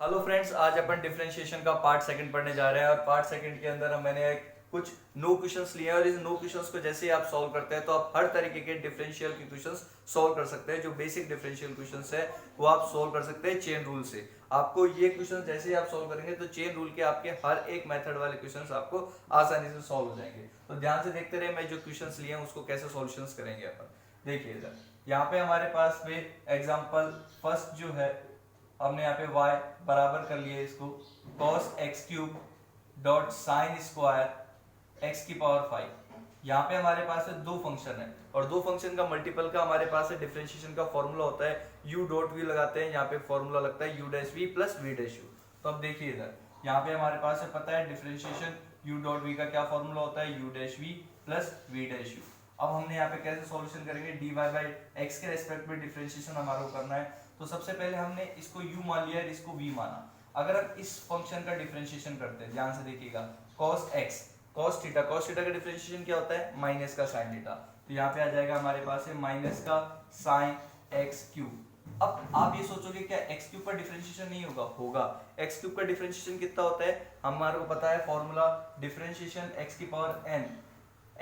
Hello friends, आज अपन differentiation का part second पढ़ने जा रहे हैं। और पार्ट सेकंड के अंदर मैंने कुछ नो क्वेश्चंस लिए हैं और इस नो क्वेश्चंस को जैसे ही आप सॉल्व करते हैं तो आप हर तरीके के डिफरेंशियल के क्वेश्चंस सॉल्व कर सकते हैं। जो बेसिक डिफरेंशियल क्वेश्चंस है वो आप सॉल्व कर सकते हैं चेन रूल से। आपको ये क्वेश्चन जैसे ही आप सॉल्व करेंगे तो चेन रूल के आपके हर एक मेथड वाले क्वेश्चंस आपको आसानी से सॉल्व हो जाएंगे। तो ध्यान से देखते रहे मैं जो क्वेश्चंस लिए हैं उसको कैसे सॉल्यूशंस करेंगे अपन। देखिए इधर यहाँ पे हमारे पास में एग्जांपल फर्स्ट जो है, हमने यहाँ पे y बराबर कर लिया इसको cos x cube dot sine square x की पावर 5। यहाँ पे हमारे पास है दो फंक्शन है और दो फंक्शन का मल्टीपल का हमारे पास है डिफरेंशिएशन का फॉर्मूला होता है u डॉट v लगाते हैं। यहाँ पे फॉर्मूला लगता है u dash v plus v dash u। तो अब देखिए इधर यहाँ पे हमारे पास है पता है डिफरेंशिएशन u डॉट v का क्या फॉर्मूला होता है u dash v plus v dash u। अब हमने यहाँ पे कैसे सॉल्यूशन करेंगे, dy बाई x के रेस्पेक्ट में डिफरेंशिएशन हमारा को करना है। तो सबसे पहले हमने इसको u मान लिया है, इसको v माना। अगर हम इस फंक्शन का डिफरेंशिएशन करते हैं, ध्यान से देखिएगा, cos x cos थीटा का डिफरेंशिएशन क्या होता है, माइनस का sin थीटा। तो यहाँ पे आ जाएगा हमारे पास है माइनस का sin x क्यूब। अब आप ये सोचोगे क्या x क्यूब का डिफरेंशिएशन नहीं होगा, होगा। x क्यूब का डिफरेंशिएशन कितना होता है, हमारे को पता है फॉर्मूला डिफरेंशिएशन x की पावर n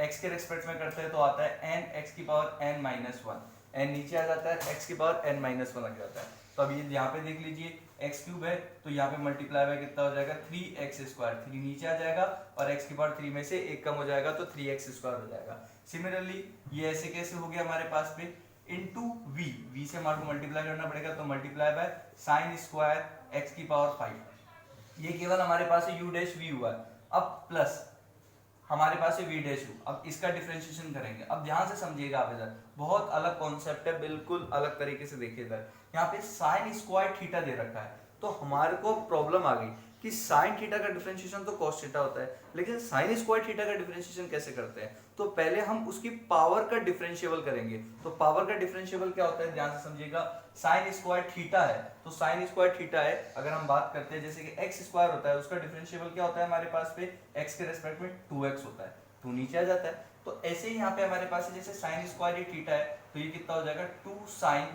x के रेस्पेक्ट में करते हैं तो आता है n x की power n minus one. n नीचे आ जाता है, x की पावर n माइनस वन लग जाता है। तो अब ये यहाँ पे देख लीजिए x क्यूब है तो यहाँ पे मल्टीप्लाई बाय कितना हो जाएगा 3x स्क्वायर, 3 नीचे आ जाएगा और x की पावर 3 में से एक कम हो जाएगा तो 3x स्क्वायर हो जाएगा। सिमिलरली ये ऐसे कैसे हो गया हमारे पास पे इनटू v से हमारे को मल्टीप्लाई करना पड़ेगा तो multiply by sine square x की पावर 5। ये केवल हमारे पास u डैश v हुआ है। अब प्लस हमारे पास है v डैश u। अब इसका डिफरेंशिएशन करेंगे। अब ध्यान से समझिएगा आप इधर, बहुत अलग कॉन्सेप्ट है, बिल्कुल अलग तरीके से देखिए। इधर यहाँ पे साइन स्क्वायर थीटा दे रखा है तो हमारे को प्रॉब्लम आ गई कि साइन थीटा का डिफरेंशिएशन तो cos थीटा होता है, लेकिन साइन स्क्वायर थीटा का डिफरेंशिएशन कैसे करते हैं। तो पहले हम उसकी पावर का डिफरेंशिएबल करेंगे। तो पावर का डिफरेंशिएबल क्या होता है, ध्यान से समझिएगा। साइन स्क्वायर थीटा है तो साइन स्क्वायर थीटा है, अगर हम बात करते हैं जैसे कि एक्स स्क्वायर होता है उसका डिफरेंशिएबल क्या होता है हमारे पास पे, एक्स के रेस्पेक्ट में 2x होता है, 2 नीचे आ जाता है। तो ऐसे ही यहाँ पे हमारे पास है जैसे साइन स्क्वायर ये थीटा है तो ये कितना हो जाएगा 2 साइन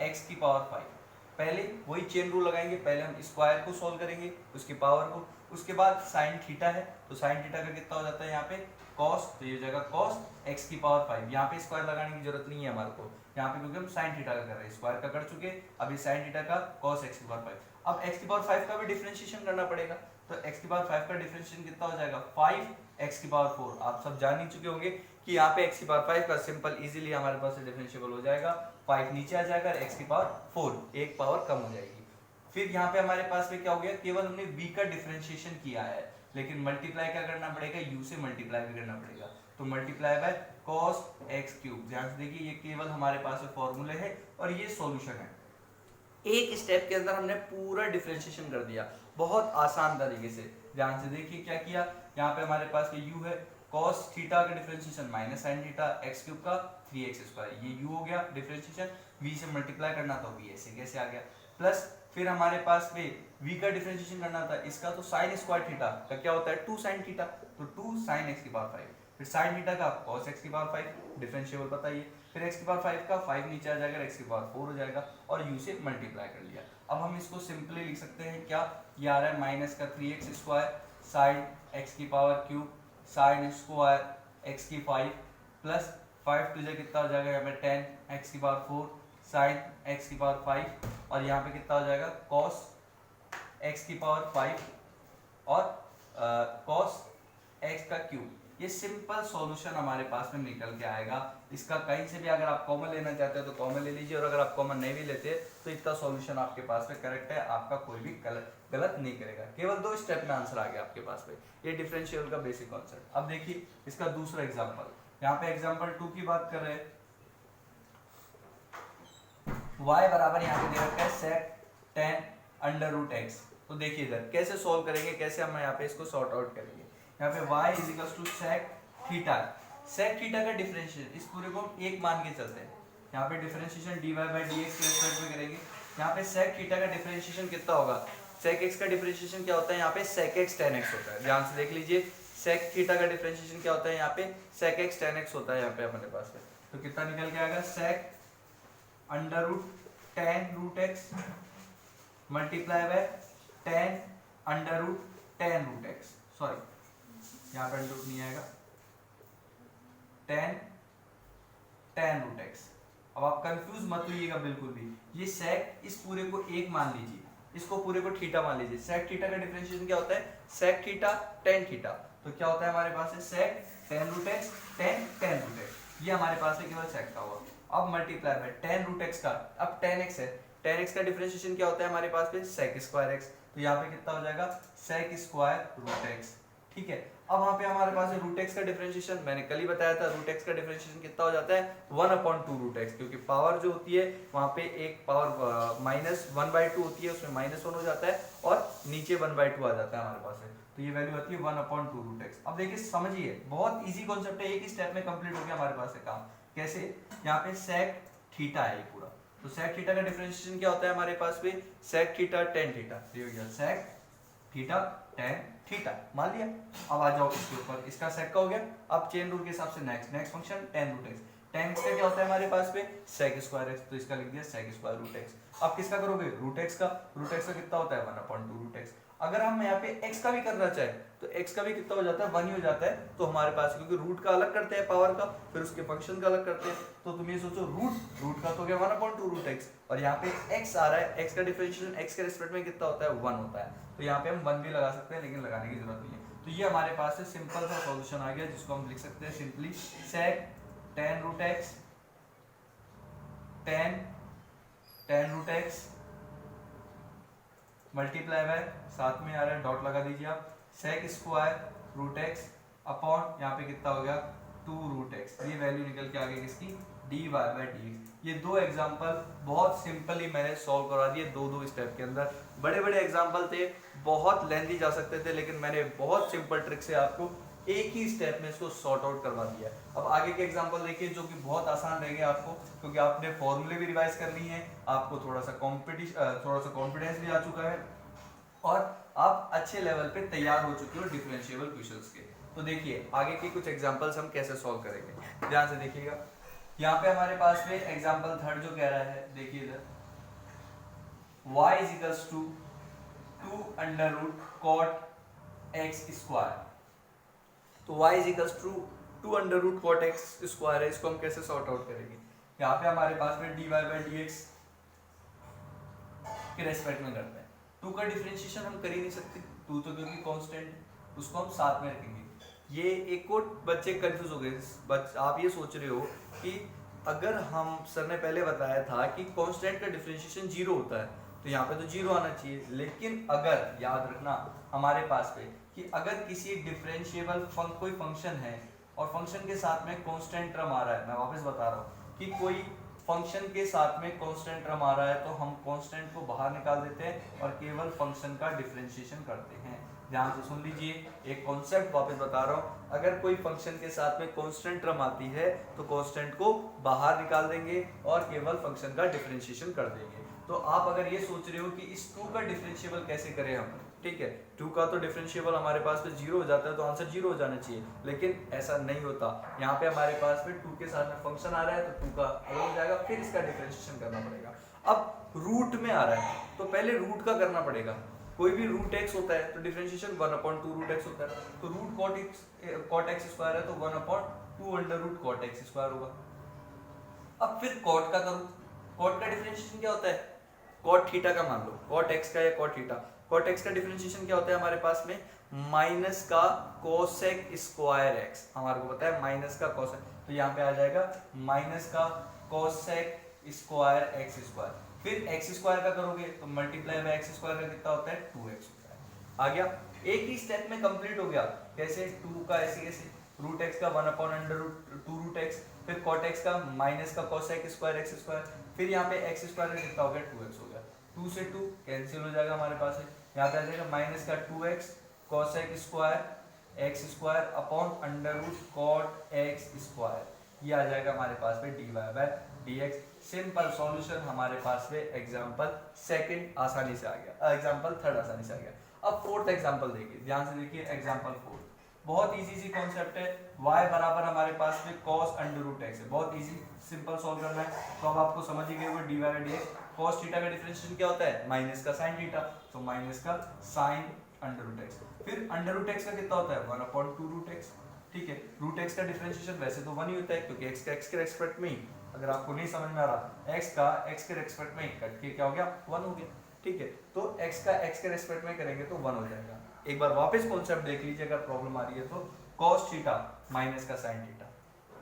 x की पावर 5। पहले वही चेन रूल लगाएंगे, पहले हम स्क्वायर को सॉल्व करेंगे उसकी पावर को, उसके बाद साइन थीटा है तो साइन थीटा का कितना हो जाता है यहाँ पे cos, तो ये हो जाएगा cos x की पावर 5। यहाँ पे स्क्वायर लगाने की जरूरत नहीं है हमारे को यहाँ पे, क्योंकि हम साइन थीटा का कर रहे हैं, स्क्वायर का कर चुके, अभी साइन थीटा का cos x की पावर 5। अब x की पावर 5 का भी डिफरेंशिएशन करना पड़ेगा तो x की पावर 5 का डिफरेंशिएशन कितना हो जाएगा 5x की पावर 4। आप सब जान ही चुके होंगे कि यहाँ पे x की पावर 5 का सिंपल इजीली हमारे पास डिफरेंशिएबल हो जाएगा, 5 नीचे आ जाएगा और x की पावर 4 एक पावर कम हो जाएगी। फिर यहाँ पे हमारे पास में क्या हो गया, केवल हमने v का डिफरेंशिएशन किया है, लेकिन मल्टीप्लाई क्या करना पड़ेगा, u से मल्टीप्लाई भी करना पड़ेगा। तो multiply by cos x cube. ध्यान से देखिए ये केवल हमारे पास में फॉर्मूले है और ये सॉल्यूशन है। एक स्टेप के अंदर हमने पूरा डिफरेंशिएशन कर दिया बहुत आसान तरीके से। ध्यान से देखिए क्या किया, यहाँ पे हमारे पास u है, cos थीटा का differentiation minus sine theta x cube का 3x स्क्वायर, ये u हो गया डिफरेंशिएशन, v से मल्टीप्लाई करना था v ऐसे कैसे आ गया, प्लस फिर हमारे पास में v का डिफरेंशिएशन करना था इसका, तो साइन स्क्वायर थीटा का क्या होता है 2 साइन थीटा, तो 2 साइन x की पावर 5, फिर साइन थीटा का cos x की पावर 5 डिफरेंशिएबल बताइए, फिर x की पावर 5 का 5 नीचे आ जाएगा, x की पावर 4 हो जाएगा और u से मल्टीप्लाई कर लिया। अब हम इसको सिंपली लिख सकते हैं क्या, ये आ रहा है माइनस का 3x स्क्वायर साइन x की power cube sine square x की 5 प्लस 5 टू जो कितना हो जाएगा यहाँ पे 10 x की पावर 4 साइन x की पावर 5 और यहाँ पे कितना हो जाएगा cos x की पावर 5 और cos x का क्यूब। ये सिंपल सॉल्यूशन हमारे पास में निकल के आएगा। इसका कहीं से भी अगर आप कॉमन लेना चाहते हो तो कॉमन ले लीजिए, और अगर आप कॉमन नहीं भी लेते तो इतना सॉल्यूशन आपके पास में करेक्ट है, आपका कोई भी गलत नहीं करेगा। केवल 2 स्टेप में आंसर आ गया आपके पास में, ये डिफरेंशियल का बेसिक कॉन्सेप्ट। अब देखिए इसका दूसरा एग्जाम्पल, यहाँ पे एग्जाम्पल 2 की बात कर रहे हैं। y बराबर यहाँ पे दे रखा है sec tan under root x। तो देखिए इधर कैसे सॉल्व करेंगे, कैसे हम यहाँ पे इसको सॉर्ट आउट करेंगे। यहाँ पे y is equals to sec theta, sec theta का डिफरेंशिएशन इस पूरे को हम एक मान के चलते हैं। यहाँ पे डिफरेंशिएशन dy बाई dx के रेस्पेक्ट में करेंगे। यहाँ पे sec थीटा का डिफरेंशिएशन कितना होगा, sec x का डिफरेंशिएशन क्या होता है, यहाँ पे sec x tan x होता है। ध्यान से देख लीजिए sec थीटा का डिफरेंशिएशन क्या होता है, यहाँ पे sec x tan x होता है यहाँ पे अपने पास में। तो कितना निकल के आएगा sec under root tan root x multiply by tan under root tan root x, sorry यहाँ पर अंडर रूट नहीं आएगा, टेन टेन रूट एक्स। अब आप कंफ्यूज मत होइएगा बिल्कुल भी, ये सेक इस पूरे को एक मान लीजिए, इसको पूरे को थीटा मान लीजिए। सेक थीटा का डिफरेंशिएशन क्या होता है, सेक थीटा टेन थीटा, तो क्या होता है हमारे पास है sec ten root x ten ten root x, ये हमारे पास है केवल सेक का हुआ। अब multiply by ten root x का, अब टेन एक्स है, टेन एक्स का डिफरेंशिएशन क्या होता है हमारे पास पे सेक स्क्वायर एक्स, तो यहाँ पे कितना हो जाएगा सेक स्क्वायर रूट एक्स, ठीक है। अब वहां पे हमारे पास रूट एक्स का डिफरेंशिएशन मैंने कल ही बताया था, रूट एक्स का डिफरेंशिएशन कितना हो जाता है 1/2 रूट एक्स, क्योंकि पावर जो होती है वहां पे एक पावर माइनस 1/2 होती है, उसमें -1 हो जाता है और नीचे 1/2 आ जाता है हमारे पास है, तो ये वैल्यू आती है 1/2 रूट एक्स। अब देखिए समझिए, बहुत इजी कॉन्सेप्ट है, एक ही स्टेप में कंप्लीट हो गया हमारे पास है काम। कैसे, यहाँ पे सेक थीटा है ये पूरा, तो सेक थीटा का डिफरेंशिएशन क्या होता है हमारे पास पे सेक थीटा टेन थीटा, ये हो गया सेक थीटा टेन थीटा मान लिया। अब आ जाओ इसके ऊपर, इसका सेक का हो गया। अब चेन रूल के हिसाब से next function tan root x, tan x का क्या होता है हमारे पास पे सेक स्क्वायर एक्स, तो इसका लिख दिया सेक स्क्वायर रूट एक्स। अब किसका करोगे रूट एक्स का, रूट एक्स का कितना होता है 1/2 रूट एक्स। अगर हम यहाँ पे x का भी करना चाहे तो x का भी कितना हो जाता है 1 ही हो जाता है, तो हमारे पास क्योंकि रूट का अलग करते हैं पावर का, फिर उसके फंक्शन का अलग करते हैं, तो तुम ये सोचो रूट का तो हो गया 1/2 रूट एक्स, और यहाँ पे x आ रहा है, x का डिफरेंशिएशन x के रिस्पेक्ट में कितना होता है 1 होता है, तो यहाँ पे हम 1 भी लगा सकते हैं, लेकिन लगाने की जरूरत नहीं है। तो ये हमारे पास है सिंपल सा सॉल्यूशन आ गया, जिसको हम लिख सकते हैं simply sec ten root x tan root x multiply by, साथ में आ रहा है डॉट लगा दीजिए आप, sec square root x upon यहाँ पे कितना हो गया 2 रूट एक्स, ये वैल्यू निकल के आ गई किसकी dy बाय dx। ये दो एग्जांपल बहुत सिंपली मैंने सॉल्व करवा दिए दो स्टेप के अंदर। बड़े बड़े एग्जांपल थे, बहुत लेंथी जा सकते थे, लेकिन मैंने बहुत सिंपल ट्रिक से आपको एक ही स्टेप में इसको सॉर्ट आउट करवा दिया। अब आगे के एग्जांपल देखिए जो कि बहुत आसान रहेंगे आपको, क्योंकि आपने फॉर्मूले भी रिवाइज कर ली है, आपको थोड़ा सा कॉन्फिडेंस भी आ चुका है, और आप अच्छे लेवल पे तैयार हो चुके हो डिफरेंशिएबल क्वेश्चंस के। तो देखिए आगे के कुछ एग्जांपल्स हम कैसे सॉल्व करेंगे, ध्यान से देखिएगा। यहाँ पे हमारे पास में एग्जांपल थर्ड जो कह रहा है, देखिए इधर y is 2 under root cot x square, तो y is 2 under root cot x square है, इसको हम कैसे सॉर्ट आउट करेंगे। यहाँ पे हमारे पास में dy बाय dx के रेस्पेक्ट में करते हैं, 2 का डिफरेंशिएशन हम कर ही नहीं सकते, 2 तो क्योंकि कांस्टेंट, उसको हम साथ में रखेंगे। ये एक और बच्चे कंफ्यूज हो गए, आप ये सोच रहे हो कि अगर हम सर ने पहले बताया था कि कांस्टेंट का डिफरेंशिएशन 0 होता है, तो यहाँ पे तो 0 आना चाहिए, लेकिन अगर याद रखना हमारे पास पे कि अगर किसी डिफरेंशिएबल कोई फंक्शन है और फंक्शन के साथ में कांस्टेंट टर्म आ रहा है, मैं वापस बता रहा हूँ कि कोई फंक्शन के साथ में कांस्टेंट टर्म आ रहा है, तो हम कांस्टेंट को बाहर निकाल देते हैं और केवल फंक्शन का डिफरेंशिएशन करते हैं। ध्यान से सुन लीजिए, एक कॉन्सेप्ट वापस बता रहा हूँ, अगर कोई फंक्शन के साथ में कांस्टेंट टर्म आती है तो कांस्टेंट को बाहर निकाल देंगे और केवल फंक्शन का डिफरेंशिएशन कर देंगे। तो आप अगर ये सोच रहे हो कि इस 2 का डिफरेंशिएबल कैसे करें हम, ठीक है, 2 का तो डिफरेंशिएबल हमारे पास तो 0 हो जाता है, तो आंसर 0 हो जाना चाहिए, लेकिन ऐसा नहीं होता। यहाँ पे हमारे पास में 2 के साथ में फंक्शन आ रहा है, तो 2 का अलग हो जाएगा, फिर इसका डिफरेंशिएशन करना पड़ेगा। अब रूट में आ रहा है तो पहले रूट का करना पड़ेगा, कोई भी रूट x होता है तो डिफरेंशिएशन 1/2 रूट x होता है, तो रूट कॉट x स्क्वायर है तो 1/2 under root cot x square होगा। अब फिर कॉट का करूँ, कॉट का डिफरेंशिएशन क्या होता है, कॉट थीटा का मान लो, कॉट x का या कॉट थीटा, कॉट x का डिफरेंशिएशन क्या होता है हमारे पास में माइनस का कोसेक स्क्वायर x, हमारे को पता है माइनस का कोसेक, तो यहाँ पे आ जाएगा माइनस का कोसेक स्क्वायर x स्क्वायर। फिर x स्क्वायर का करोगे तो मल्टीप्लाई बाय x स्क्वायर का कितना होता है 2x होता है। आ गया, एक ही स्टेप में कंप्लीट हो गया। कैसे, 2 का ऐसे कैसे रूट x का 1/2 रूट x, फिर cot x का माइनस का कोसेक स्क्वायर x स्क्वायर, फिर यहाँ पे x स्क्वायर का कितना हो गया 2x हो गया, 2 से 2 कैंसिल हो जाएगा हमारे पास है, यहाँ पे आ जाएगा माइनस का 2x cosec square x square upon under root cot x square, ये आ जाएगा हमारे पास में dy by dx। Simple solution हमारे पास में एग्जांपल सेकंड आसानी से आ गया, एग्जांपल थर्ड आसानी से आ गया। अब फोर्थ एग्जांपल देखिए, ध्यान से देखिए एग्जांपल फोर्थ, बहुत इजी सी कॉन्सेप्ट है। y बराबर हमारे पास में cos अंडर रूट एक्स है, बहुत इजी सिंपल सॉल्व करना है। तो अब आपको समझ ही गए वो dy by dx। cos theta का डिफरेंशिएशन क्या होता है? माइनस का sin थीटा, तो माइनस का sin अंडर रूट एक्स। फिर अंडर रूट एक्स का कितना होता है? 1/2 रूट एक्स। ठीक है, रूट एक्स का डिफरेंशिएशन वैसे तो 1 ही होता है क्योंकि x का x के रेस्पेक्ट में ही, अगर आपको नहीं समझ में आ रहा, x का x के रेस्पेक्ट में ही कट के क्या हो गया? 1 हो गया। ठीक है, तो x का x के रेस्पेक्ट में करेंगे तो 1 हो जाएगा। एक बार वापस कॉन्सेप्ट देख लीजिए अगर प्रॉब्लम आ रही है तो। cos थीटा माइनस का sin थीटा,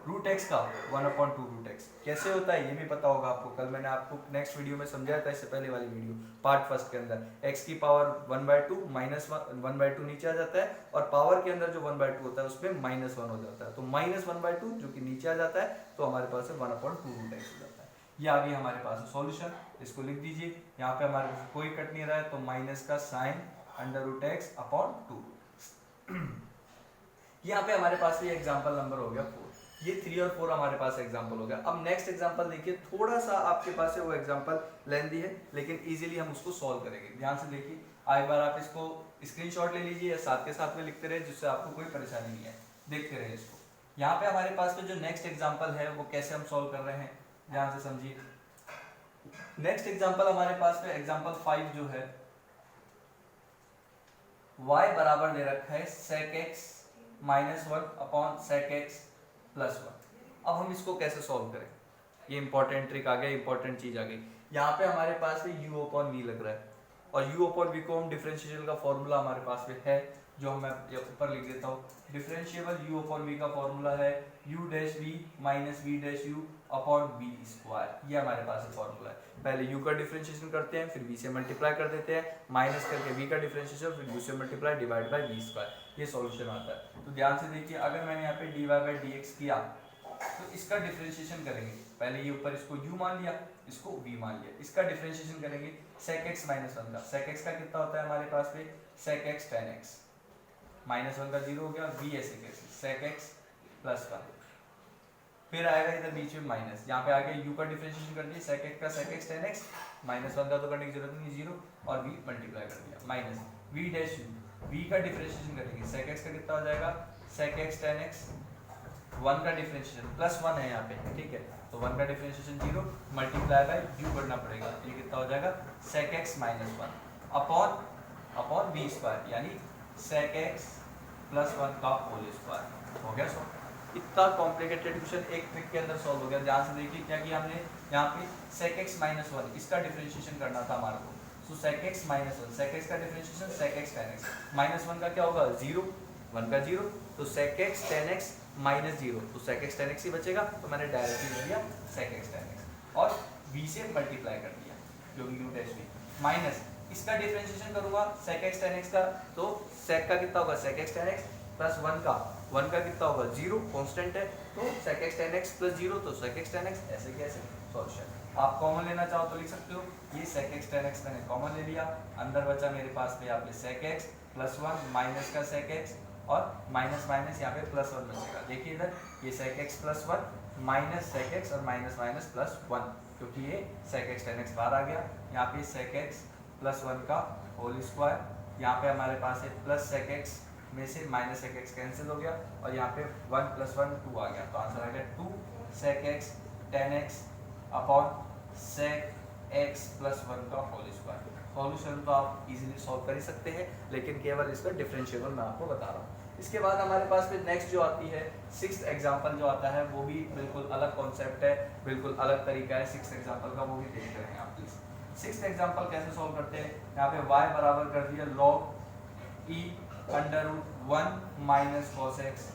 रूट एक्स का 1/2 रूट एक्स। कैसे होता है ये भी पता होगा आपको, कल मैंने आपको नेक्स्ट वीडियो में समझाया था, इससे पहले वाली वीडियो पार्ट फर्स्ट के अंदर। x की पावर 1/2 माइनस 1/2 नीचे आ जाता है, और पावर के अंदर जो 1/2 होता है उसमें -1 हो जाता है, तो -1/2 जो कि नीचे आ जाता है, तो हमारे पास 1/2 रूट एक्स हो जाता है। ये आ गई हमारे पास सॉल्यूशन। इसको लिख दीजिए, यहाँ पे हमारे पास कोई कट नहीं रहा है, तो माइनस का sin under root x upon 2। यहाँ पे हमारे पास ये एग्जांपल नंबर हो गया 4। ये 3 और 4 हमारे पास एग्जांपल हो गया। अब नेक्स्ट एग्जांपल देखिए, थोड़ा सा आपके पास है वो एग्जांपल लेंथी है, लेकिन इजीली हम उसको सॉल्व करेंगे। ध्यान से देखिए, एक बार आप इसको स्क्रीनशॉट ले लीजिए या साथ के साथ में लिखते रहे, जिससे आपको कोई परेशानी नहीं है। देखते रहे इसको। यहाँ पे हमारे पास में जो नेक्स्ट एग्जाम्पल है वो कैसे हम सॉल्व कर रहे हैं, ध्यान से समझिए। नेक्स्ट एग्जाम्पल हमारे पास में एग्जाम्पल 5 जो है, y बराबर दे रखा है sec x -1 upon sec x plus 1। अब हम इसको कैसे सॉल्व करें, ये इंपॉर्टेंट ट्रिक आ गया, इंपॉर्टेंट चीज आ गई। यहाँ पे हमारे पास में u अपॉन v लग रहा है, और u अपॉन v को हम डिफरेंशिएशन का फॉर्मूला हमारे पास में है, जो मैं ऊपर लिख देता हूँ। डिफरेंशिएबल u अपॉन v का फॉर्मूला है u dash v minus v dash u upon v square. ये हमारे पास फॉर्मूला है। पहले u का डिफरेंशिएशन करते हैं, फिर v से मल्टीप्लाई कर देते हैं, माइनस करके v का डिफरेंशिएशन, फिर u से multiply divide by v square. ये सॉल्यूशन आता है। तो ध्यान से देखिए, अगर मैंने यहाँ पे dy बाई dx किया तो इसका डिफरेंशिएशन करेंगे। पहले ये ऊपर इसको u मान लिया, इसको v मान लिया, इसका डिफरेंशिएशन करेंगे sec x -1 का। sec x का कितना होता है हमारे पास में? sec x tan x, -1 का 0 हो गया, v ऐसे कैसे sec x प्लस 1, फिर आएगा इधर बीच में माइनस, यहाँ पे आगे u का डिफरेंशिएशन कर दिया, sec x का sec x tan x, -1 का तो करने की जरूरत नहीं, 0, और v मल्टीप्लाई कर दिया, minus v dash u, v का डिफरेंशिएशन करेंगे, sec x का कितना हो जाएगा? sec x tan x, 1 का डिफरेंशिएशन प्लस 1 है यहाँ पे, ठीक है, तो 1 का डिफरेंशिएशन 0 मल्टीप्लाई बाय u करना पड़ेगा, ये कितना हो जाएगा? sec x -1 upon v square, यानी sec x प्लस 1 का होल स्क्वायर। हो गया सॉल्व। इतना कॉम्प्लिकेटेड क्वेश्चन एक ट्रिक के अंदर सॉल्व हो गया। ध्यान से देखिए क्या किया हमने, यहाँ पे sec x -1 इसका डिफरेंशिएशन करना था हमारे को, तो sec x -1, sec x का differentiation sec x tan x, -1 का क्या होगा? 0, 1 का 0, तो sec x tan x -0, तो sec x tan x ही बचेगा, तो मैंने डायरेक्टली ले लिया sec x tan x, और v से मल्टीप्लाई कर दिया, जो कि u डैश v, माइनस इसका डिफरेंशिएशन करूंगा sec x tan x का, तो sec का कितना होगा? sec x tan x plus 1 का कितना होगा? 0, कांस्टेंट है, तो sec x tan x plus 0, तो sec x tan x, ऐसे कैसे सॉल्यूशन। आप कॉमन लेना चाहो तो लिख सकते हो, ये sec x tan x मैंने कॉमन ले लिया, अंदर बचा मेरे पास में यहाँ पे sec x प्लस 1 माइनस का sec x, और माइनस माइनस यहाँ पे प्लस 1 बचेगा। देखिए इधर ये sec x plus 1 minus sec x और माइनस माइनस प्लस 1, क्योंकि ये sec x tan x बाहर आ गया, यहाँ पे sec x प्लस 1 का होल स्क्वायर, यहाँ पे हमारे पास है प्लस sec x में से माइनस sec x कैंसिल हो गया, और यहाँ पे 1 + 1 2 आ गया, तो आंसर आ गया 2 sec x tan x upon sec x plus 1 का होल स्क्वायर। सॉल्यूशन तो आप इजीली सॉल्व कर ही सकते हैं, लेकिन केवल इसका डिफरेंशिएबल मैं आपको बता रहा हूँ। इसके बाद हमारे पास फिर नेक्स्ट जो आती है, 6th एग्जाम्पल जो आता है, वो भी बिल्कुल अलग कॉन्सेप्ट है, बिल्कुल अलग तरीका है 6th एग्जाम्पल का, वो भी देख रहे हैं आप प्लीज। 6th एग्जाम्पल कैसे सॉल्व करते हैं, यहाँ पे y बराबर कर दिया log e under root 1 minus cos x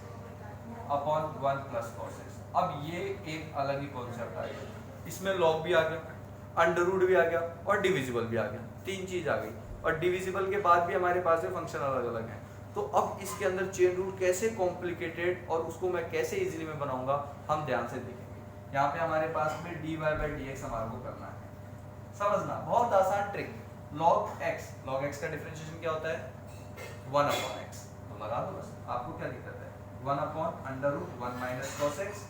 upon 1 plus cos x। अब ये एक अलग ही कॉन्सेप्ट आ गया, इसमें log भी आ गया, अंडर रूट भी आ गया, और डिविजिबल भी आ गया, 3 चीज आ गई, और डिविजिबल के बाद भी हमारे पास में फंक्शन अलग अलग है। तो अब इसके अंदर चेन रूल कैसे कॉम्प्लिकेटेड, और उसको मैं कैसे इजीली में बनाऊंगा, हम ध्यान से देखेंगे। यहाँ पे हमारे पास में dy बाई dx हमारे को करना है, समझना बहुत आसान ट्रिक। log x का डिफरेंशिएशन क्या होता है? 1 अपॉन x, तो लगा दो बस, आपको क्या दिक्कत है? 1 upon under root 1 minus cos x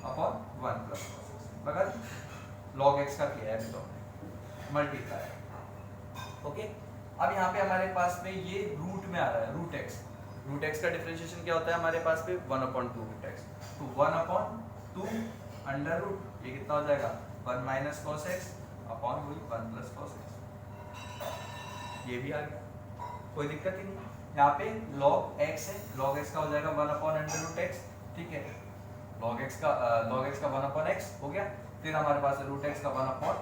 upon 1 plus cos x, लगा दी। log x का क्या है? तो मल्टीप्लाई, ओके। अब यहाँ पे हमारे पास में ये रूट में आ रहा है, रूट x, रूट एक्स का डिफरेंशिएशन क्या होता है हमारे पास पे 1/2 रूट एक्स, तो 1/2 अंडर रूट, ये कितना हो जाएगा 1 माइनस कॉस एक्स अपॉन वही 1 प्लस कॉस एक्स, ये भी आ गया, कोई दिक्कत ही नहीं। यहाँ पे log x है, log x का हो जाएगा 1/√x, ठीक है, log x का 1/x हो गया। फिर हमारे पास है रूट एक्स का 1/2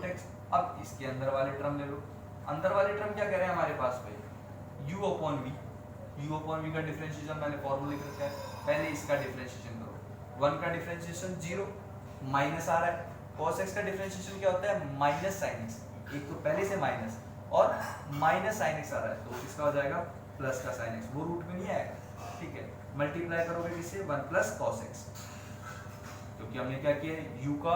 √x। अब इसके अंदर वाले टर्म ले लो, अंदर वाले टर्म क्या कह रहे हैं हमारे पास पे u/v का डिफरेंशिएशन मैंने फॉर्मूला लिख रखा है, पहले इसका डिफरेंशिएशन करो। 1 का डिफरेंशिएशन 0 माइनस आ रहा है, cos x का डिफरेंशिएशन क्या होता है माइनस साइन x, एक तो पहले से माइनस और माइनस साइन x आ रहा है, तो इसका हो जाएगा प्लस का साइन x, वो रूट में नहीं आएगा, ठीक है। मल्टीप्लाई करोगे किससे 1 प्लस कॉस x, क्योंकि हमने क्या किया है u का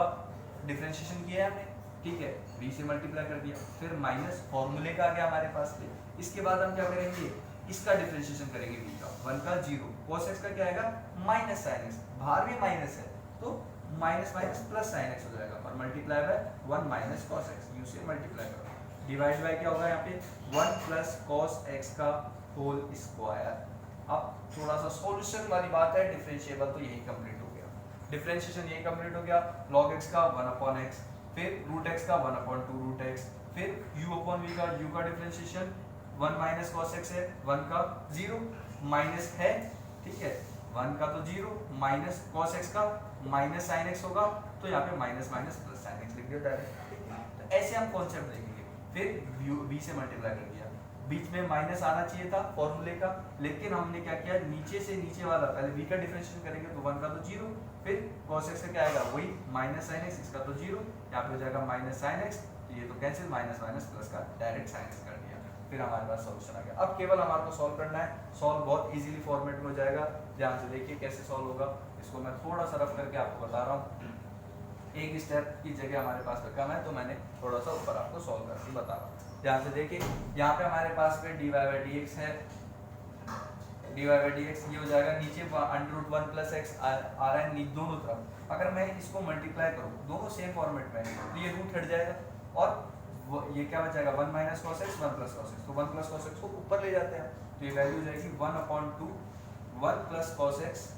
डिफरेंशिएशन किया है हमने, ठीक है, v से मल्टीप्लाई कर दिया, फिर माइनस फॉर्मूले का आ गया हमारे पास पे। इसके बाद हम क्या करेंगे इसका डिफरेंशिएशन करेंगे v का, 1 का 0, cos x का क्या आएगा माइनस साइन x, बाहर भी माइनस है तो minus minus plus sign x हो जाएगा, और multiply by 1 minus cos x, u से मल्टीप्लाई करो, डिवाइड बाय क्या होगा यहाँ पे 1 प्लस cos x का होल स्क्वायर। अब थोड़ा सा सॉल्यूशन वाली बात है, डिफरेंशिएबल तो यही कंप्लीट हो गया, डिफरेंशिएशन यही कंप्लीट हो गया, log x का 1/x, फिर रूट x का 1/2 रूट x, फिर u/v का u का डिफरेंशिएशन 1 माइनस cos x है, 1 का 0 माइनस है, ठीक है, 1 का तो 0 माइनस cos x का माइनस sin x होगा, तो यहाँ पे minus minus plus sin x लिख दिया डायरेक्ट, तो ऐसे हम कॉन्सेप्ट देखेंगे। फिर v से मल्टीप्लाई कर दिया, बीच में माइनस आना चाहिए था फॉर्मूले का, लेकिन हमने क्या किया नीचे से नीचे वाला पहले v का डिफरेंशिएशन करेंगे, तो 1 का तो 0, फिर cos x का क्या आएगा वही माइनस sin x, इसका तो 0, यहाँ पे हो जाएगा माइनस sin x, ये तो कैंसिल, माइनस माइनस प्लस का डायरेक्ट sin x कर दिया, फिर हमारे पास सॉल्यूशन आ गया। अब केवल हमारे को सॉल्व करना है, सॉल्व बहुत इजीली फॉर्मेट में हो जाएगा, ध्यान से देखिए कैसे सॉल्व होगा, इसको मैं थोड़ा सा रफ करके आपको बता रहा हूँ, एक स्टेप की जगह हमारे पास पे कम है, तो मैंने थोड़ा सा ऊपर आपको सॉल्व करके बता रहा हूँ। ध्यान से देखिए, यहाँ पे हमारे पास पे dy/dx है, dy/dx ये हो जाएगा, नीचे √1 प्लस x आ रहा है दोनों तरफ, अगर मैं इसको मल्टीप्लाई करूँ दोनों सेम फॉर्मेट में, तो ये रूट हट जाएगा, और ये क्या बच जाएगा 1 minus cos x 1 plus cos x, तो 1 प्लस cos x को ऊपर ले जाते हैं, तो ये वैल्यू हो जाएगी 1/2 1 plus cos x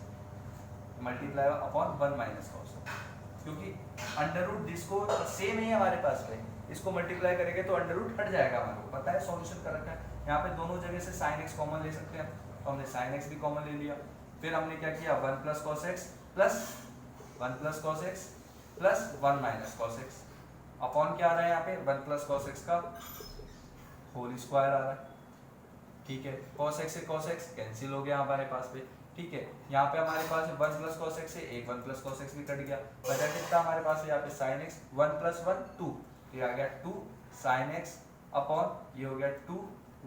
multiply upon 1 minus cos x, क्योंकि अंडर रूट जिसको सेम है हमारे पास में, इसको मल्टीप्लाई करेंगे तो अंडर रूट हट जाएगा, हमारे को पता है सॉल्यूशन कर रखा है। यहाँ पे दोनों जगह से sin x कॉमन ले सकते हैं, तो हमने sin x भी कॉमन ले लिया, फिर हमने क्या किया 1 plus cos x plus 1 plus cos x plus 1 minus cos x upon क्या आ रहा है यहाँ पे 1 प्लस cos x का होल स्क्वायर आ रहा है, ठीक है, cos x से cos x कैंसिल हो गया हमारे पास पे, ठीक है, यहाँ पे हमारे पास 1 प्लस cos x से एक 1 प्लस cos x भी कट गया, बचा कितना हमारे पास है यहाँ पे sin x 1 प्लस 1 2, ये आ गया 2 sin x अपॉन ये हो गया 2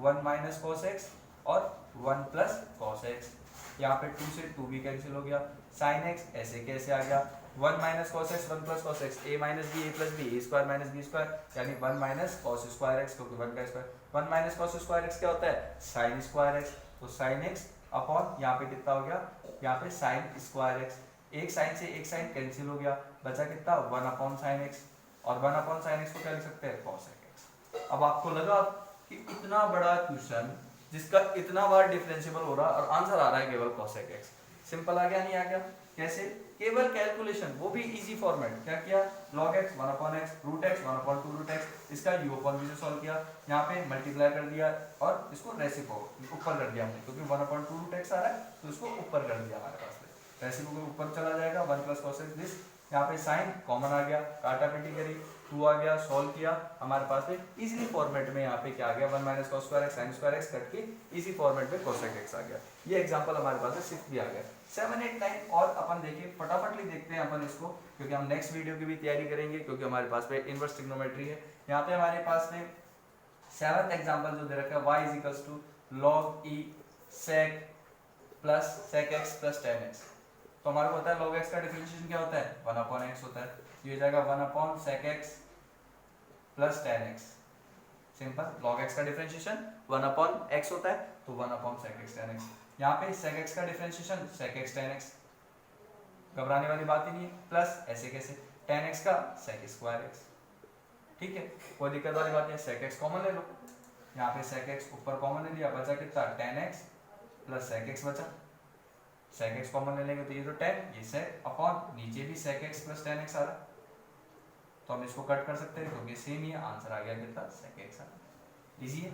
1 माइनस cos x और 1 प्लस cos x, यहाँ पे 2 से 2 भी कैंसिल हो गया, sin x ऐसे कैसे आ गया 1 minus cos x 1 plus cos x, a minus b a plus b, a square minus b square, यानी 1 माइनस cos स्क्वायर x, क्योंकि 1 का square 1 minus cos square x क्या होता है sin स्क्वायर x, तो sin x अपॉन यहाँ पे कितना हो गया, यहाँ पे sin स्क्वायर x, एक साइन से एक साइन कैंसिल हो गया, बचा कितना 1 अपॉन sin x, और 1 अपॉन sin x को क्या लिख सकते हैं cos x। अब आपको लगा कि इतना बड़ा क्वेश्चन जिसका इतना बार डिफरेंशिएबल हो रहा और आंसर आ रहा है केवल cos x, सिंपल आ गया नहीं आ गया, कैसे, केवल कैलकुलेशन, वो भी इजी फॉर्मेट, क्या किया log x 1/x root x 1/2 root x, इसका u/v से सॉल्व किया, यहाँ पे मल्टीप्लाई कर दिया और इसको रेसिप्रोकल ऊपर कर दिया हमने, क्योंकि 1/2 रूट x आ रहा है तो इसको ऊपर कर दिया हमारे पास में, रेसिप्रोकल ऊपर चला जाएगा 1 प्लस cos x दिस, यहाँ पे साइन कॉमन आ गया, काटा पीटी करी 2 आ गया, सॉल्व किया, हमारे पास में इजीली फॉर्मेट में यहाँ पे क्या आ गया 1 minus cos square x sin square x cut के इजी फॉर्मेट में cos x आ गया। ये एग्जांपल हमारे पास है 6 भी आ गया, 7 8 9 और अपन देखिए फटाफट देखते हैं अपन इसको, क्योंकि हम नेक्स्ट वीडियो की भी तैयारी करेंगे, क्योंकि हमारे पास में इनवर्स ट्रिग्नोमेट्री है। यहाँ पे हमारे पास में 7th एग्जांपल जो दे रखा है y equals to log e sec plus sec x plus tan x, तो हमारे को पता है log x का डिफरेंशिएशन क्या होता है 1/x होता है, ये हो जाएगा 1/sec x plus tan x, simple, log x का डिफरेंशिएशन 1/x होता है तो 1/sec x tan x, यहाँ पे sec x का differentiation sec x tan x, घबराने वाली बात ही नहीं है, प्लस ऐसे कैसे tan x का sec स्क्वायर x, ठीक है, कोई दिक्कत वाली बात नहीं है, sec x कॉमन ले लो, यहाँ पे sec x ऊपर कॉमन ले लिया, बचा कितना tan x plus sec x बचा, सेक एक्स कॉमन ले लेंगे तो ये तो टेन, ये सेक अपॉन नीचे भी sec x plus ten x आ रहा, तो हम इसको कट कर सकते हैं क्योंकि सेम ही है, आंसर आ गया कितना, सेक एक्स आ रहा। इजी है,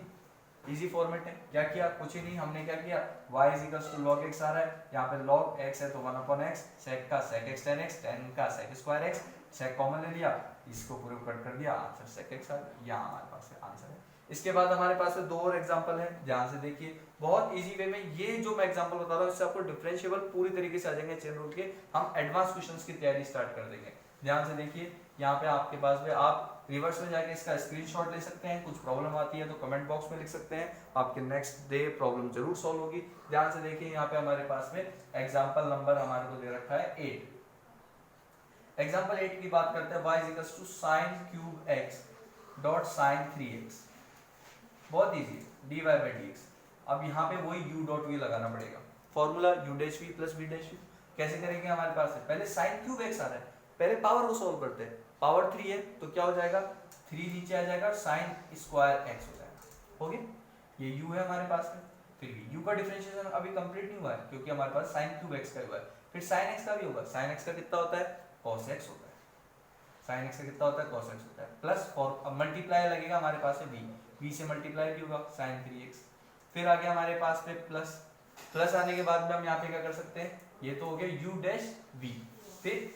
इजी फॉर्मेट है। क्या किया, कुछ ही नहीं, हमने क्या किया, y is equal to log x आ रहा है, यहाँ पे log x है तो 1 अपॉन x, सेक का सेक x tan x, tan का सेक स्क्वायर x, सेक कॉमन ले लिया, इसको पूरे कट कर दिया, आंसर सेक x आ गया। यहाँ हमारे पास आंसर है। इसके बाद हमारे पास दो और एग्जांपल है, ध्यान से देखिए, बहुत इजी वे में ये जो मैं एग्जांपल बता रहा हूँ इससे आपको डिफरेंशिएबल पूरी तरीके से आ जाएंगे चेन रूल के। हम एडवांस क्वेश्चंस की तैयारी स्टार्ट कर देंगे। ध्यान से देखिए, यहाँ पे आपके पास में आप रिवर्स में जाके इसका स्क्रीनशॉट ले सकते हैं, कुछ प्रॉब्लम आती है तो कमेंट बॉक्स में लिख सकते हैं, आपके नेक्स्ट डे प्रॉब्लम जरूर सॉल्व होगी। ध्यान से देखिए, यहाँ पे हमारे पास में एग्जांपल नंबर हमारे को दे रखा है 8। एग्जांपल 8 की बात करते हैं, y is equal to sin cube x dot sin 3x। बहुत इजी, dy बाई dx। अब यहाँ पे वही u डॉट v लगाना पड़ेगा, formula u dash v plus v dash v। कैसे करेंगे, हमारे पास है पहले sin क्यूब x आ रहा है, पहले पावर को सॉल्व करते हैं, पावर 3 है तो क्या हो जाएगा, 3 नीचे आ जाएगा, sin स्क्वायर x हो जाएगा, हो गया। ये u है हमारे पास में, फिर भी u का डिफरेंशिएशन अभी कंप्लीट नहीं हुआ है क्योंकि हमारे पास sin क्यूब x का हुआ है, फिर sin x का भी होगा, sin x का कितना होता है, cos x होता है, sin x का कितना होता है, cos x होता है, प्लस और अब मल्टीप्लाई लगेगा हमारे पास है v से मल्टीप्लाई भी होगा, sin 3x। फिर आ गया हमारे पास में प्लस, प्लस आने के बाद में हम यहाँ पे क्या कर सकते हैं, ये तो हो गया u डैश v, फिर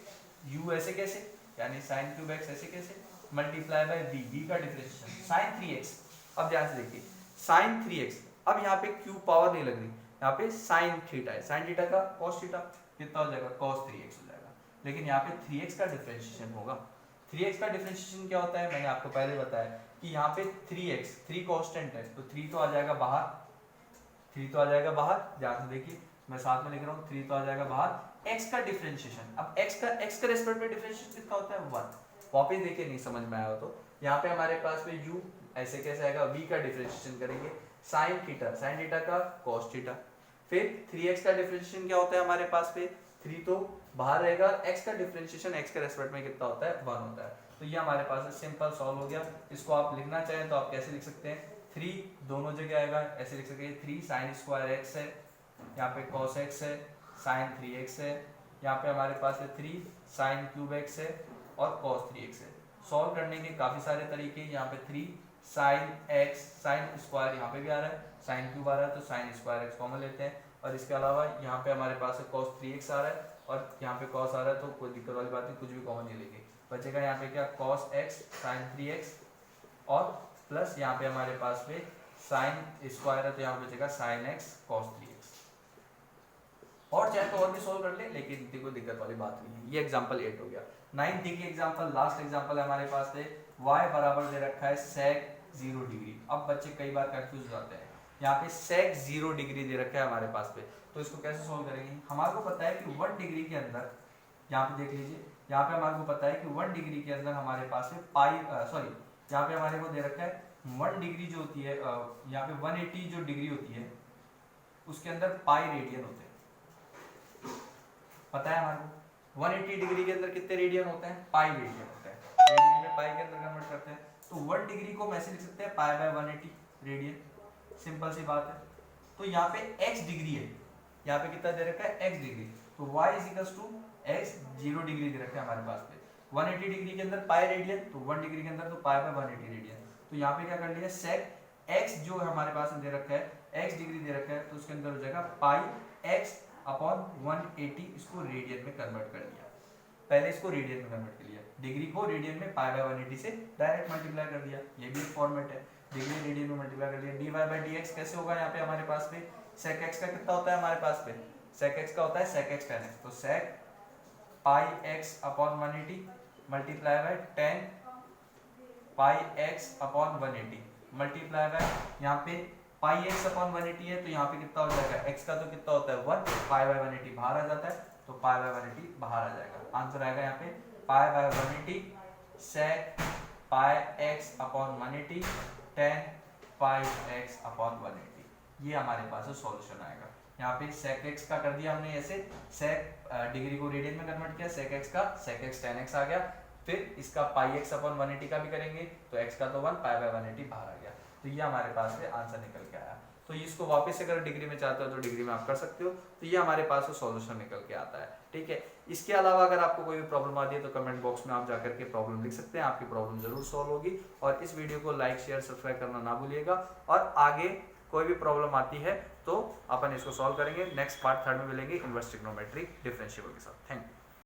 u ऐसे कैसे, यानी sin क्यूब x ऐसे कैसे, मल्टीप्लाई बाय v का डिफरेंशिएशन sin 3x। अब ध्यान से देखिए sin 3x, अब यहाँ पे q पावर नहीं लग रही, यहाँ पे sin थीटा है, sin थीटा का cos थीटा कितना हो जाएगा, cos 3x हो जाएगा, लेकिन यहाँ पे 3x का डिफरेंशिएशन होगा। 3x का डिफरेंशिएशन क्या होता है, मैंने आपको पहले बताया कि यहाँ पे 3x 3 कांस्टेंट है तो 3 तो आ जाएगा बाहर, 3 तो आ जाएगा बाहर, ध्यान से देखिए मैं साथ में लिख रहा हूँ, 3 तो आ जाएगा बाहर, x का डिफरेंशिएशन, अब x का रेस्पेक्ट में डिफरेंशिएशन कितना होता है, 1। वापस देखिए नहीं समझ में आया हो तो यहाँ पे हमारे पास में u ऐसे कैसे आएगा, v का डिफरेंशिएशन करेंगे, sin थीटा का cos थीटा, फिर 3x का डिफरेंशिएशन क्या होता है हमारे पास पे, 3 तो बाहर रहेगा, x का डिफरेंशिएशन x के रेस्पेक्ट में कितना होता है, 1 होता है। तो ये हमारे पास सिंपल सॉल्व हो गया। इसको आप लिखना चाहें तो आप कैसे लिख सकते हैं, 3 दोनों जगह आएगा, ऐसे लिख सकते हैं 3 sin स्क्वायर x है, यहाँ पे cos x है, sin 3x है, यहाँ पे हमारे पास है 3 sin क्यूब x है और cos 3x है। सॉल्व करने के काफ़ी सारे तरीके, यहाँ पे 3 sin x sin स्क्वायर यहाँ पे भी आ रहा है, sin क्यूब आ रहा है तो sin स्क्वायर x कॉमन लेते हैं, और इसके अलावा यहाँ पे हमारे पास है cos 3x आ रहा है और यहाँ पे cos आ रहा है तो कोई दिक्कत वाली बात नहीं, कुछ भी कॉमन नहीं लेंगे, बचेगा यहाँ पे क्या cos x sin 3x और प्लस यहाँ पे हमारे पास में sin स्क्वायर है तो यहाँ पे बचेगा sin x cos 3x। और चाहे तो और भी सोल्व कर ले, लेकिन कोई दिक्कत वाली बात नहीं है। ये एग्जांपल 8 हो गया। 9 देखिए एग्जांपल, लास्ट एग्जांपल है हमारे पास है, y बराबर दे रखा है sec 0 डिग्री। अब बच्चे कई बार कंफ्यूज हो जाते हैं, यहाँ पे sec 0 डिग्री दे रखा है हमारे पास पे, तो इसको कैसे सोल्व करेंगे, हमारे को पता है कि 1 डिग्री के अंदर, यहाँ पे देख लीजिए, यहाँ पे हमारे को पता है कि 1 डिग्री के अंदर हमारे पास में यहाँ पे हमारे को दे रखा है 1 डिग्री जो होती है, यहाँ पे 180 जो डिग्री होती है उसके अंदर पाई रेडियन होते हैं, पता है हमारे को 180 डिग्री के अंदर कितने रेडियन होते हैं, पाई रेडियन होते हैं, रेडियन में पाई के अंदर कन्वर्ट करते हैं, तो 1 डिग्री को हम ऐसे लिख सकते हैं पाई बाय 180 रेडियन, सिंपल सी बात है। तो यहाँ पे x डिग्री है, यहाँ पे कितना दे रखा है x डिग्री, तो y is equal to x 0 degree दे रखा है हमारे पास पे, 180 डिग्री के अंदर पाई रेडियन, तो 1 डिग्री के अंदर तो पाई बाय 180 रेडियन, तो यहाँ पे क्या कर लिया sec x जो हमारे पास दे रखा है x डिग्री दे रखा है तो उसके अंदर हो जाएगा पाई x अपॉन 180, इसको रेडियन में कन्वर्ट कर दिया, पहले इसको रेडियन में कन्वर्ट कर लिया, डिग्री को रेडियन में पाई बाय 180 से डायरेक्ट मल्टीप्लाई कर दिया, ये भी एक फॉर्मेट है, डिग्री रेडियन में मल्टीप्लाई कर दिया, dy बाय dx कैसे होगा, यहाँ पे हमारे पास में sec x का कितना होता है हमारे पास पे, sec x का होता है sec x tan x, तो sec pi x upon 180 multiply by tan pi x upon 180 multiply by यहाँ पे पाई x अपॉन 180 है तो यहाँ पे कितना हो जाएगा, x का तो कितना होता है 1, पाई बाय 180 बाहर आ जाता है तो पाई बाय 180 बाहर आ जाएगा, आंसर आएगा यहाँ पे pi by 180 sec pi x upon 180 tan pi x upon 180, ये हमारे पास सॉल्यूशन आएगा। यहाँ पे sec x का कर दिया हमने ऐसे, sec डिग्री को रेडियन में कन्वर्ट किया, sec x का sec x tan x आ गया, फिर इसका पाई x अपॉन 180 का भी करेंगे तो x का तो 1, पाई बाय 180 बाहर आ गया, तो ये हमारे पास से आंसर निकल के आया। तो इसको वापस अगर डिग्री में चाहते हो तो डिग्री में आप कर सकते हो। तो ये हमारे पास सॉल्यूशन निकल के आता है, ठीक है। इसके अलावा अगर आपको कोई भी प्रॉब्लम आती है तो कमेंट बॉक्स में आप जाकर के प्रॉब्लम लिख सकते हैं, आपकी प्रॉब्लम जरूर सॉल्व होगी। और इस वीडियो को लाइक शेयर सब्सक्राइब करना ना भूलिएगा, और आगे कोई भी प्रॉब्लम आती है तो अपन इसको सॉल्व करेंगे। नेक्स्ट पार्ट 3 में मिलेंगे इनवर्स ट्रिग्नोमेट्री डिफरेंशिएबल के साथ। Thank you.